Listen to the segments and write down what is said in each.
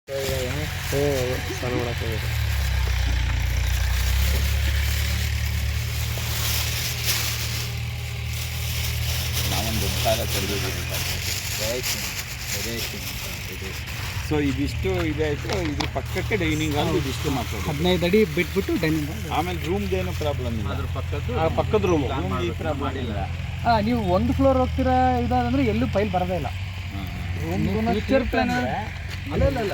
ಸ್ನಾನ ಮಾಡಕ್ಕೆ ಹೋಗೋದು. ನಾವೊಂದು ಸಾಲ ತೆಗೆದಿದ್ದೀವಿ. ಸೊ ಇದಿಷ್ಟು ಇದಾಯಿತು. ಇದ್ರ ಪಕ್ಕಕ್ಕೆ ಡೈನಿಂಗ್ ಹಾಲ್ ಇದಿಷ್ಟು ಮಾತಾಡೋದು. 15 ಅಡಿ ಬಿಟ್ಬಿಟ್ಟು ಡೈನಿಂಗ್ ಹಾಲ್. ಆಮೇಲೆ ರೂಮ್ದೇನು ಪ್ರಾಬ್ಲಮ್ ಇಲ್ಲ. ಅದ್ರ ಪಕ್ಕದ ರೂಮ್ ಈ ಥರ ಮಾಡಿಲ್ಲ. ನೀವು ಒಂದು ಫ್ಲೋರ್ ಹೋಗ್ತೀರಾ ಇದಾದಂದ್ರೆ ಎಲ್ಲೂ ಫೈಲ್ ಬರೋದೇ ಇಲ್ಲ. ಫ್ಯೂಚರ್ ಪ್ಲಾನ್ ಅಲ್ಲ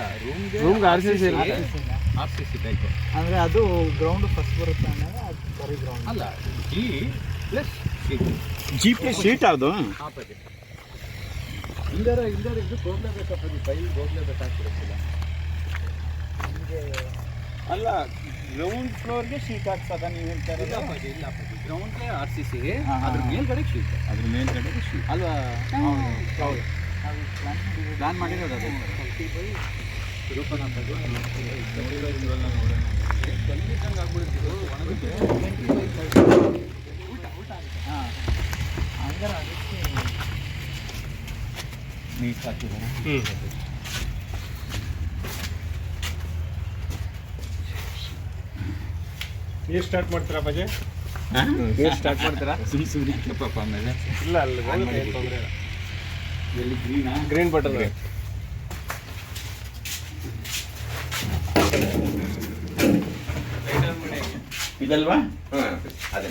ರೂಮ್ಗೆ RCC RCC ಟೈಪ್ ಅಂದರೆ ಅದು ಗ್ರೌಂಡ್ ಫಸ್ಟ್ ಬರುತ್ತೆ ಅಂದರೆ ಅದು ಬರೀ ಗ್ರೌಂಡ್ ಅಲ್ಲ. G ಪ್ಲಸ್ ಶೀಟ್ ಅದು ಇಲ್ಲರ ಇದಕ್ಕೆ ಹೋಗ್ಲೇಬೇಕಪ್ಪ. ಫೈಲ್ ಹೋಗ್ಲೇಬೇಕಾಗ್ತಿರತ್ತಿಲ್ಲ. ಅಲ್ಲ ಗ್ರೌಂಡ್ ಫ್ಲೋರ್ಗೆ ಶೀಟ್ ಹಾಕ್ಸದ ನೀವು ಹೇಳ್ತಾರೆ. ಇಲ್ಲ ಗ್ರೌಂಡ್ಗೆ RCC, ಅದ್ರ ಮೇಲ್ಗಡೆ ಶೀಟ್. ಅದ್ರ ಮೇಲ್ಗಡೆ ಶೀಟ್ ಅಲ್ವಾ? ಹೌದು ಪ್ಲಾನ್ ಮಾಡಿರೋದು ಅದು. ನೀಟ್ ಹಾಕಿದ್ದಾರೆ. ನೀರು ಸ್ಟಾರ್ಟ್ ಮಾಡ್ತೀರಾ ಅಪ್ಪಾಜಿ? ನೀರು ಸ್ಟಾರ್ಟ್ ಮಾಡ್ತೀರಾ? ಸುಮ್ಮನೆ ಪಾಪ ಆಮೇಲೆ ಇಲ್ಲ ಅಲ್ಲ ತೊಂದರೆ ಇಲ್ಲ. ಎಲ್ಲಿ ಗ್ರೀನಾ? Green button ಇದಲ್ವಾ? ಅದೇ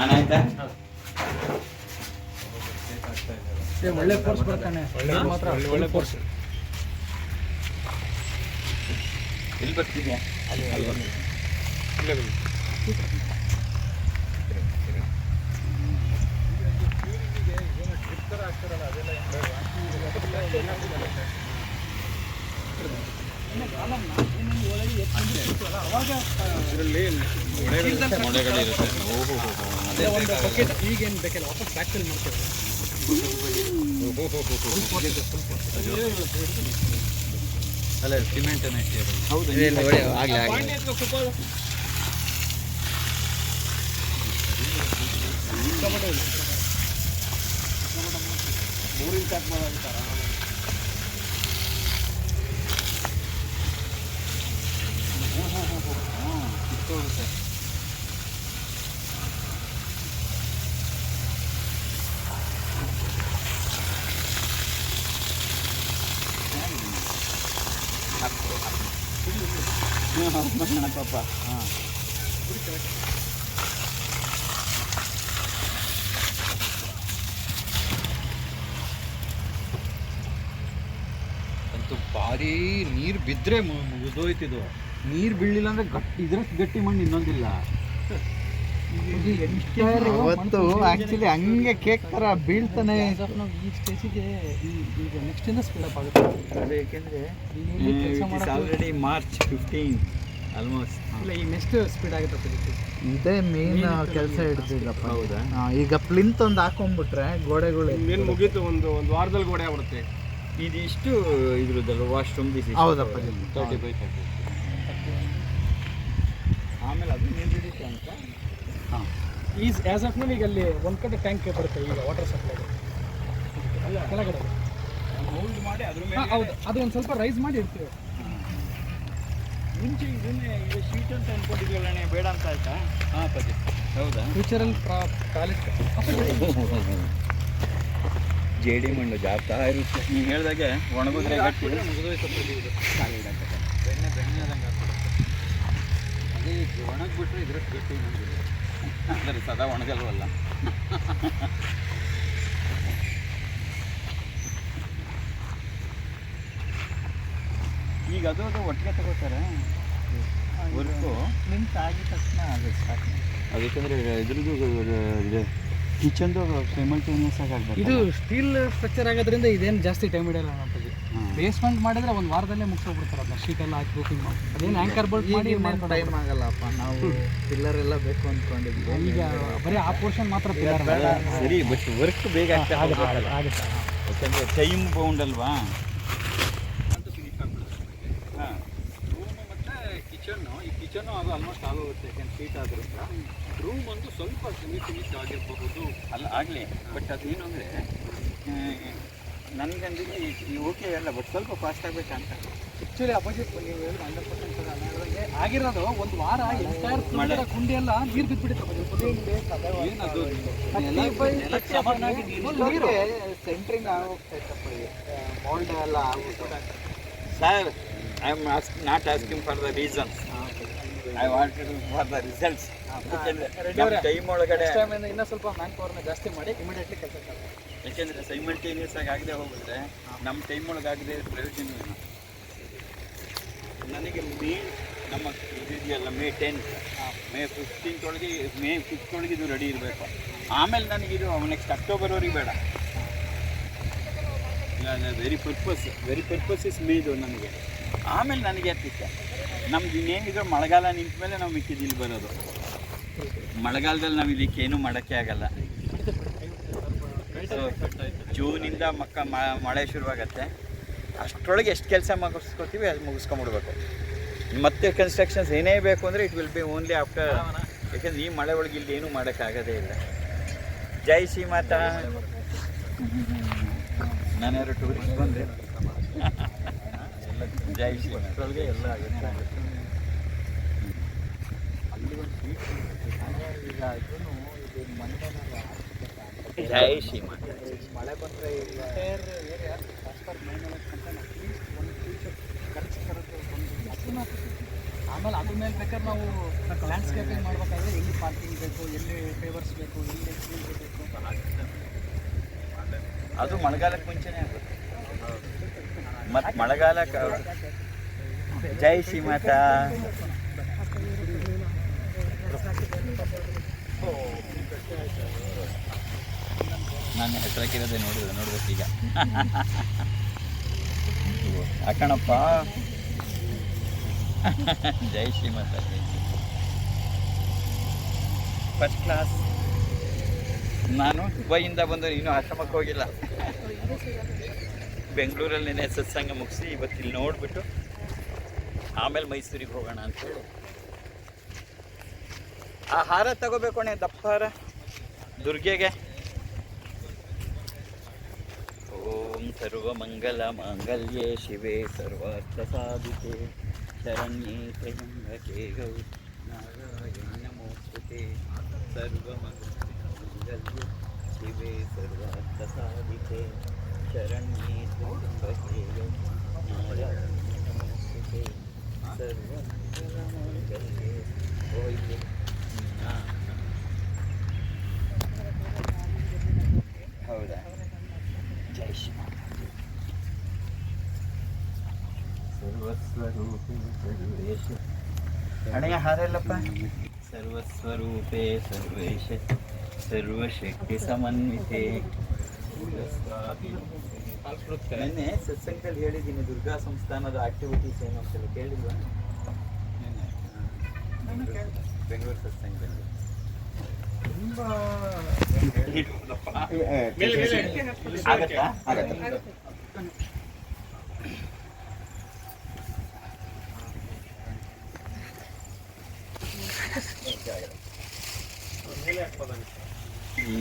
ಆನಾಯ್ತಾ? ಒಳ್ಳೆ ಫೋರ್ಸ್ ಬರ್ತಾನೆ. ಮಾತ್ರ ಒಳ್ಳೆ ಫೋರ್ಸ್. ಎಲ್ಲಿ ಬರ್ತಿದ್ಯಾ? ಇಲ್ಲೇ ಬನ್ನಿ. ಮೊಳೆಗಳು ಇರುತ್ತೆ. ಅದೇ ಒಂದು ಬಕೆಟ್ ಈಗೇನು ಬೇಕಿಲ್ಲ, ವಾಪಸ್ ಫ್ಯಾಕ್ಟರಿ ಮಾಡ್ತಾರೆ. ಅಲ್ಲ ಸಿಮೆಂಟ್ ಹೌದು. ಮೂರಿನ ಚಾಟ್ ಮಾಡೋದಿತ್ತಾರ ಕಿತ್ತೋಗುತ್ತೆ. ಪಾಪ ಹಾಂ ಅಂತೂ ಭಾರಿ ನೀರು ಬಿದ್ದರೆ ಮುಗಿದೋಯ್ತಿದ್ದು. ನೀರು ಬೀಳಲಿಲ್ಲ ಅಂದರೆ ಗಟ್ಟಿ ಇದ್ರಷ್ಟು ಗಟ್ಟಿ ಮಣ್ಣು ಇನ್ನೊಂದಿಲ್ಲ. ಅವತ್ತು ಆ್ಯಕ್ಚುಲಿ ಹಂಗೆ ಕೇಕ್ ಥರ ಬೀಳ್ತಾನೆ. ಈ ಸ್ಟೇಜಿಗೆ ಈಗ ನೆಕ್ಸ್ಟಿಂದ ಸ್ಪೀಡಪ್ ಆಗುತ್ತೆ. ಯಾಕೆಂದರೆ ಕೆಲಸ ಮಾಡೋದು ಆಲ್ರೆಡಿ March 15 ಆಲ್ಮೋಸ್ಟ್. ಇಲ್ಲ, ಈ ನೆಕ್ಸ್ಟ್ ಸ್ಪೀಡ್ ಆಗುತ್ತೆ. ಇದೇ ಮೇನ್ ಕೆಲಸ ಹಿಡ್ದಿದ್ದಪ್ಪ. ಹೌದಾ? ಈಗ ಪ್ಲಿಂತ್ ಒಂದು ಹಾಕೊಂಡ್ಬಿಟ್ರೆ ಗೋಡೆಗಳು ಏನು ಮುಗೀತು. ಒಂದು ವಾರದಲ್ಲಿ ಗೋಡೆ ಆಗ್ಬಿಡುತ್ತೆ. ಇದಿಷ್ಟು ಇದ್ರದ್ದಲ್ಲ ವಾಶ್ರೂಮ್ ದಿಸ್. ಹೌದಪ್ಪ. 35 ಆಮೇಲೆ ಅದು ನಿಲ್ದಿರುತ್ತೆ ಅಂತ. ಹಾಂ, ಈಸ್ ಆ್ಯಸ್ ಆಫ್ ನೋ ಈಗ ಅಲ್ಲಿ ಒಂದು ಕಡೆ ಟ್ಯಾಂಕ್ ಬರುತ್ತೆ ಈಗ ವಾಟರ್ ಸಪ್ಲೈ ಅಲ್ಲ ಕೆಳಗಡೆ ಹೋಲ್ಡ್ ಮಾಡಿ ಅದ್ರ ಮೇಲೆ. ಹೌದು, ಅದು ಒಂದು ಸ್ವಲ್ಪ ರೈಸ್ ಮಾಡಿ ಇಡ್ತೀವಿ. ಮುಂಚೆ ಇದನ್ನೇ ಇದು ಶೀಟ್ ಅಂತ ಅನ್ಕೊಂಡಿದ್ವಲ್ಲೇ, ಬೇಡ ಅಂತ ಆಯ್ತಾ? ಹಾಂ ಪತಿ. ಹೌದಾ? ಫ್ಯೂಚರಲ್ಲಿ ಕಾಲೇಜ್ ಜೇಡಿ ಮಣ್ಣು ಜಾಸ್ತಾ ಇರುತ್ತೆ. ನೀವು ಹೇಳಿದಾಗೆ ಒಣಗಿದ್ರೆ ಗಟ್ಟಿ ಬೆಣ್ಣೆ ಆದಂಗೆ ಆಗ್ತದೆ. ಅದೇ ಒಣಗಿಬಿಟ್ರೆ ಇದ್ರಷ್ಟು ಗಟ್ಟಿ ನನಗಿಲ್ಲ. ಅಂದರೆ ಸದಾ ಒಣಗಲ್ವಲ್ಲ. ಈಗ ಅದು ಒಟ್ಟಿಗೆ ತಗೋತಾರೆ ವರ್ಕು. ಪ್ಲಿಂತ್ ಆಗಿದ ತಕ್ಷಣ ಅದು ಸ್ಟಾರ್ಟ್. ಅದಕ್ಕೆಂದರೆ ಇದ್ರದ್ದು ಇದೆ ಕಿಚನ್ದು ಸೈಮಲ್ಟೇನಿಯಸ್ ಆಗಿ ಆಗಬೇಕು. ಇದು ಸ್ಟೀಲ್ ಸ್ಟ್ರಕ್ಚರ್ ಆಗೋದ್ರಿಂದ ಇದೇನು ಜಾಸ್ತಿ ಟೈಮ್ ಹಿಡಿಯಲ್ಲ ನಮ್ಮಲ್ಲಿ. ಬೇಸ್ಮೆಂಟ್ ಮಾಡಿದ್ರೆ ಒಂದು ವಾರದಲ್ಲೇ ಮುಗಿಸೋಗ್ಬಿಡ್ತಾರೆ. ಅದನ್ನ ಶೀಟ್ ಎಲ್ಲ ಹಾಕಿ ಬುಕಿಂಗ್ ಮಾಡಿ ಅದೇನು ಆ್ಯಂಕರ್ ಬೋಲ್ಟ್ ಮಾಡಿ ಟೈಮ್ ಆಗಲ್ಲಪ್ಪ. ನಾವು ಪಿಲ್ಲರ್ ಎಲ್ಲ ಬೇಕು ಅಂದ್ಕೊಂಡಿದ್ವಿ. ಈಗ ಬರೀ ಆ ಪೋರ್ಷನ್ ಮಾತ್ರ ಪಿಲ್ಲರ್. ಸರಿ, ಬಟ್ ವರ್ಕ್ ಬೇಗ ಆಗುತ್ತೆ. ಯಾಕಂದರೆ ಟೈಮ್ ಬೌಂಡ್ ಅಲ್ವಾ. ಹಾಂ, ರೂಮು ಮತ್ತು ಕಿಚನ್ನು. ಈ ಕಿಚನ್ನು ಅದು ಆಲ್ಮೋಸ್ಟ್ ಆಗೋಗುತ್ತೆ. ಯಾಕೆಂದ್ರೆ ಶೀಟ್ ಆದ್ರಿಂದ ರೂಮ್ ಒಂದು ಸ್ವಲ್ಪ ಫಿನಿಶ್ ಆಗಿರಬಹುದು. ಅಲ್ಲ ಆಗಲಿ, ಬಟ್ ಅದೇನು ಅಂದರೆ ನನಗಂದಿಗೆ ಓಕೆ ಅಲ್ಲ, ಬಟ್ ಸ್ವಲ್ಪ ಫಾಸ್ಟ್ ಆಗಬೇಕಂತ. ಆ್ಯಕ್ಚುಲಿ ಅಪೋಸಿಟ್ ನೀವು ಹೇಳಿದ್ರೆ 100% ಆಗಿರೋದು ಒಂದು ವಾರ ಎಂಟೈರ್ ಕುಂಡಿ ಎಲ್ಲ ನೀರು ಬಿದ್ದುಬಿಡುತ್ತೆ. ಏನದು ಸೆಂಟ್ರಿಂಗ್ ಆಗೋಗ್ತೈತಪ್ಪ, ಮೋಲ್ಡ್ ಎಲ್ಲ ಆಗುತ್ತೆ. Sir, I am not asking for the reasons, I want for the results. Time ಒಳಗಡೆ ಇನ್ನೂ ಸ್ವಲ್ಪ ಮ್ಯಾನ್ ಪವರ್ನ ಜಾಸ್ತಿ ಮಾಡಿ ಇಮಿಡಿಯೇಟ್ಲಿ ಕೆಲಸ ಸ್ಟಾರ್ಟ್ ಮಾಡಿ. ಯಾಕೆಂದರೆ ಸೈಮಲ್ಟೇನಿಯಸ್ ಆಗಿ ಆಗದೆ ಹೋಗಿದ್ರೆ ನಮ್ಮ ಟೈಮ್ ಒಳಗೆ ಆಗದೆ ಪ್ರಯೋಜನ ಇಲ್ಲ. ನನಗೆ ನಮ್ಮ ಇದೆಯಲ್ಲ ಮೇ 10th, ಮೇ 15th ಒಳಗೆ, ಮೇ 5th ಒಳಗೆ ಇದು ರೆಡಿ ಇರಬೇಕು. ಆಮೇಲೆ ನನಗಿದು ನೆಕ್ಸ್ಟ್ ಅಕ್ಟೋಬರ್ವರೆಗೆ ಬೇಡ. ವೆರಿ ಪರ್ಪಸ್ ಇಸ್ ಮೇದು ನನಗೆ. ಆಮೇಲೆ ನನಗೆ ಎತ್ತಿತ್ತೆ ನಮ್ದು ಇನ್ನೇನಿದ್ರು ಮಳೆಗಾಲ ನಿಂತ ಮೇಲೆ ನಾವು ಮಿಕ್ಕಿದ್ದು ಇಲ್ಲಿ ಬರೋದು. ಮಳೆಗಾಲದಲ್ಲಿ ನಾವು ಇದಕ್ಕೆ ಏನೂ ಮಾಡೋಕ್ಕೆ ಆಗಲ್ಲ. ಸೊ ಜೂನಿಂದ ಮಳೆ ಶುರುವಾಗತ್ತೆ. ಅಷ್ಟರೊಳಗೆ ಎಷ್ಟು ಕೆಲಸ ಮುಗಿಸ್ಕೋತೀವಿ ಅದು ಮುಗಿಸ್ಕೊಂಬಿಡ್ಬೇಕು. ಮತ್ತೆ ಕನ್ಸ್ಟ್ರಕ್ಷನ್ಸ್ ಏನೇ ಬೇಕು ಅಂದರೆ it will be only after, ಯಾಕೆಂದರೆ ಈ ಮಳೆ ಒಳಗೆ ಇಲ್ಲಿ ಏನೂ ಮಾಡೋಕ್ಕಾಗೋದೇ ಇಲ್ಲ. ಜೈ ಶ್ರೀ ಮಾತಾ. ನಾನ್ಯಾರು ಟೂರಿಸ್ಟ್ ಬಂದೆ. ಜೈ ಶ್ರೀ ಮಾತಾ ಎಲ್ಲ ಆಗುತ್ತೆ. ಜೈ ಶ್ರೀ ಮಾತಾ. ಮಳೆ ಬಂದರೆ ಏರಿಯಾ ಟ್ರಾನ್ಸ್ಫರ್ ಆಮೇಲೆ ಅದ್ರ ಮೇಲೆ ಬೇಕಾದ್ರೆ ನಾವು ಲ್ಯಾಂಡ್ಸ್ಕೇಪಿಂಗ್ ಮಾಡ್ಬೇಕಾದ್ರೆ ಎಲ್ಲಿ ಪಾರ್ಕಿಂಗ್ ಬೇಕು, ಎಲ್ಲಿ ಫೇವರ್ಸ್ ಬೇಕು, ಎಲ್ಲಿ ಬೇಕು. ಅದು ಮಳೆಗಾಲಕ್ಕೆ ಮುಂಚೆನೇ ಆಗುತ್ತೆ. ಮತ್ತು ಮಳೆಗಾಲ ಜೈ ಶ್ರೀ ಮಾತಾ. ನಾನು ಹೆಸರಾಕಿರೋದೇ ನೋಡ್ಬೇಕು ಈಗ. ಹಾಕಣಪ್ಪ. ಜೈ ಶ್ರೀ ಮಾತಾ. First class. ನಾನು ದುಬೈಯಿಂದ ಬಂದು ಇನ್ನೂ ಆಶ್ರಮಕ್ಕೆ ಹೋಗಿಲ್ಲ. ಬೆಂಗಳೂರಲ್ಲಿ ನೆನೆ ಸತ್ಸಂಗ ಮುಗಿಸಿ ಇವತ್ತು ಇಲ್ಲಿ ನೋಡಿಬಿಟ್ಟು ಆಮೇಲೆ ಮೈಸೂರಿಗೆ ಹೋಗೋಣ ಅಂತೇಳಿ. ಆ ಹಾರ ತಗೋಬೇಕು ಅಣ್ಣ, ದಪ್ಪ ಹಾರ ದುರ್ಗೆಗೆ. ಓಂ ಸರ್ವಮಂಗಲ ಮಾಂಗಲ್ಯೆ ಶಿವೆ ಸರ್ವಾರ್ಥ ಸಾಧಿಕೆ ಶರಣ್ಯೆ ತ್ರ್ಯಂಬಕೆ ಗೌರಿ ನಾರಾಯಣಿ ನಮೋಸ್ತುತೆ. ಸರ್ವಮಂಗಲ್ಯೆ ಶಿವೆ ಸರ್ವಾರ್ಥ ಸಾಧಿಕೆ ಶರಣ್ಯೆ ತ್ರ್ಯಂಬಕೆ ಗೌರಿ ನಾರಾಯಣಿ ನಮೋಸ್ತುತೆ. ಸರ್ವಮಂಗಲ ಮಾಂಗಲ್ಯೆ ಓಯ್ಯೆ. ಹೌದಾ? ಜೈ ಶ್ರೀ ಸರ್ವಸ್ವರೂಪೇ ಸರ್ವೇಶ. ಹಣೆಯ ಹಾರ ಎಲ್ಲಪ್ಪ. ಸರ್ವಸ್ವರೂಪೇ ಸರ್ವೇಶ ಸರ್ವಶಕ್ತಿ ಸಮನ್ವಿತೆ. ನಿನ್ನೆ ಸತ್ಸಂಗದಲ್ಲಿ ಹೇಳಿದ್ದೀನಿ ದುರ್ಗಾ ಸಂಸ್ಥಾನದ ಆಕ್ಟಿವಿಟೀಸ್ ಏನು ಅಂತೇಳಿ ಕೇಳಿಲ್ವಾ? ಬೆಂಗಳೂರು ಸತ್ಸಂಗದಲ್ಲಿ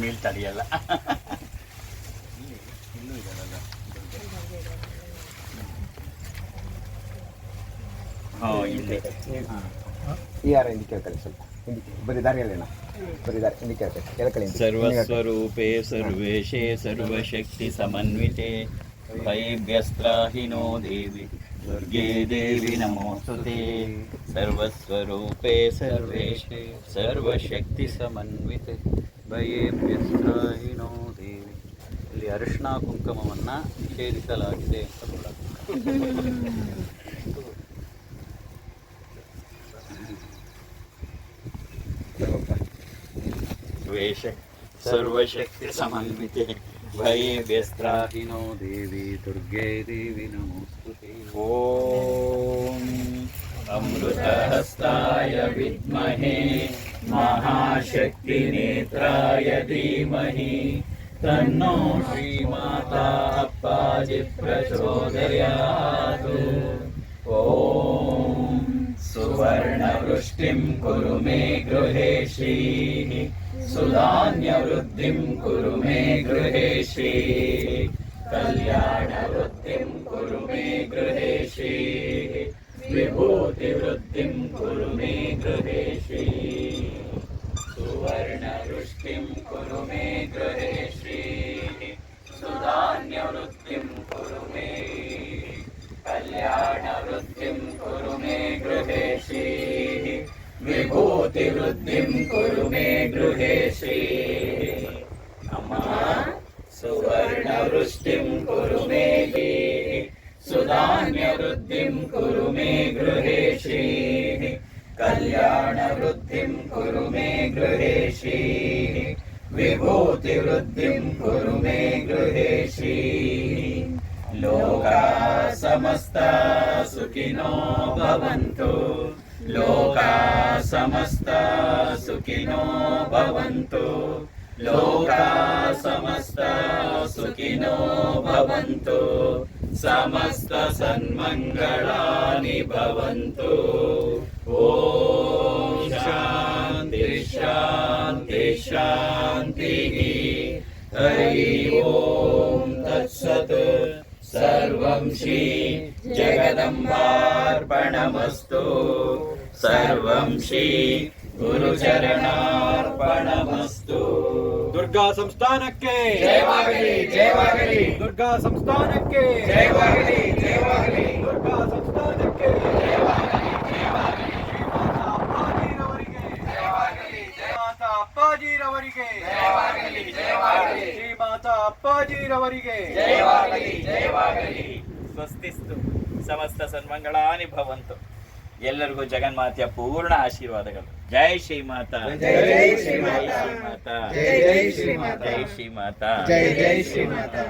ನೀರು ತಡೆಯಲ್ಲ. ಇನ್ನೂ ಇದಲ್ಲ. ಹಾಂ, ಇಲ್ಲಿ ಈ ಯಾರ ಹಿಂದಿ ಕೇಳ್ಕೊಳ್ಳಿ, ಸ್ವಲ್ಪ ಹಿಂದಿ ಬರೀ ದಾರಿಯಲ್ಲೇನ ಬರೀ ದಾರಿ ಹಿಂದಿ ಕೇಳ್ಕೊಳ್ಳಿ, ಕೇಳ್ಕೊಳ್ಳಿ. ಸರ್ವಸ್ವರೂಪೇ ಸರ್ವೇಶೇ ಸರ್ವಶಕ್ತಿ ಸಮನ್ವಿತೆ ಭಯಭ್ಯಸ್ತ್ರಾಹಿನೋ ದೇವಿ ದುರ್ಗೆ ದೇವಿ ನಮೋಸ್ತುತೆ. ಸರ್ವಸ್ವರೂಪೇ ಸರ್ವೇಶೇ ಸರ್ವಶಕ್ತಿ ಸಮನ್ವಿತೆ ಭಯಭ್ಯಸ್ತ್ರಾಹಿನೋ ದೇವಿ. ಇಲ್ಲಿ ಅರಿಶಿಣ ಕುಂಕುಮವನ್ನು ನಿಷೇಧಿಸಲಾಗಿದೆ ಅಂತ ಕೂಡ. ವೇಷ ಸರ್ವಶಕ್ತಿ ಸಮನ್ವಿತೆ ಭಯಭ್ಯಸ್ತ್ರಾಹಿನೋ ದೇವಿ ದುರ್ಗೆ ದೇವಿ ನಮೋಸ್ತುತೆ. ಓಂ ಅಮೃತಹಸ್ತಾಯ ವಿದ್ಮಹೇ ಮಹಾಶಕ್ತಿ ನೇತ್ರಾಯ ಧೀಮಹಿ ತನ್ನೋ ಶ್ರೀಮಾತಾ ಅಪ್ಪಾಜಿ ಪ್ರಚೋದಯಾತ್. ಓಂ ಸುವರ್ಣವೃಷ್ಟಿಂ ಕುರು ಮೇ ಗೃಹೇ ಶ್ರೀ ಸುಧಾನ್ಯವೃದ್ಧಿಂ ಕುರು ಮೇ ಗೃಹೇ ಶ್ರೀ कल्याणवृद्धिं कुरु मे गृहे श्रीः विभूतिवृद्धिं कुरु मे गृहे श्रीः सुवर्णवृष्टिं कुरु मे गृहे श्रीः सुधान्यवृद्धिं कुरु मे कल्याणवृद्धिं कुरु मे गृहे श्रीः विभूतिवृद्धिं कुरु मे गृहे श्रीः अम्मा सुवर्णवृष्टिं कुरु मे सुधान्यवृद्धिं कुरु मे गृहे श्रीः कल्याणवृद्धिं कुरु मे गृहे श्रीः विभूतिवृद्धिं कुरु मे गृहे श्रीः लोकाः समस्ता सुखिनो भवन्तु लोकाः समस्ता सुखिनो भवन्तु लोकाः समस्ता सुखिनो भवन्तु समस्त सन्मङ्गलानि भवन्तु ॐ शान्ति शान्ति शान्तिः हरि ॐ तत्सत् सर्वं श्री जगदम्बार्पणमस्तु सर्वं श्री गुरुचरणार्पणमस्तु ದುರ್ಗಾ ಸಂಸ್ಥಾನಕ್ಕೆ ಜಯವಾಗಲಿ ಜಯವಾಗಲಿ ದುರ್ಗಾ ಸಂಸ್ಥಾನಕ್ಕೆ ಜಯವಾಗಲಿ ಜಯವಾಗಲಿ ದುರ್ಗಾ ಸಂಸ್ಥಾನಕ್ಕೆ ಮಾತಾ ಅಪ್ಪಾಜಿರವರಿಗೆ ಜಯವಾಗಲಿ ಜಯವಾಗಲಿ ಶ್ರೀ ಮಾತಾ ಅಪ್ಪಾಜಿರವರಿಗೆ ಜಯವಾಗಲಿ ಜಯವಾಗಲಿ ಸ್ವಸ್ತಿಸ್ತು ಸಮಸ್ತ ಸನ್ಮಂಗಳಾನಿ ಭವಂತು ಎಲ್ಲರಿಗೂ ಜಗನ್ಮಾತೆಯ ಪೂರ್ಣ ಆಶೀರ್ವಾದಗಳು ಜೈ ಶ್ರೀ ಮಾತಾ ಜೈ ಶ್ರೀ ಮಾತಾ. ಜೈ ಶ್ರೀ ಮಾತಾ ಜೈ ಜೈ ಶ್ರೀ ಮಾತಾ. ಜೈ ಶ್ರೀ ಮಾತಾ ಜೈ ಜೈ ಶ್ರೀ ಮಾತಾ.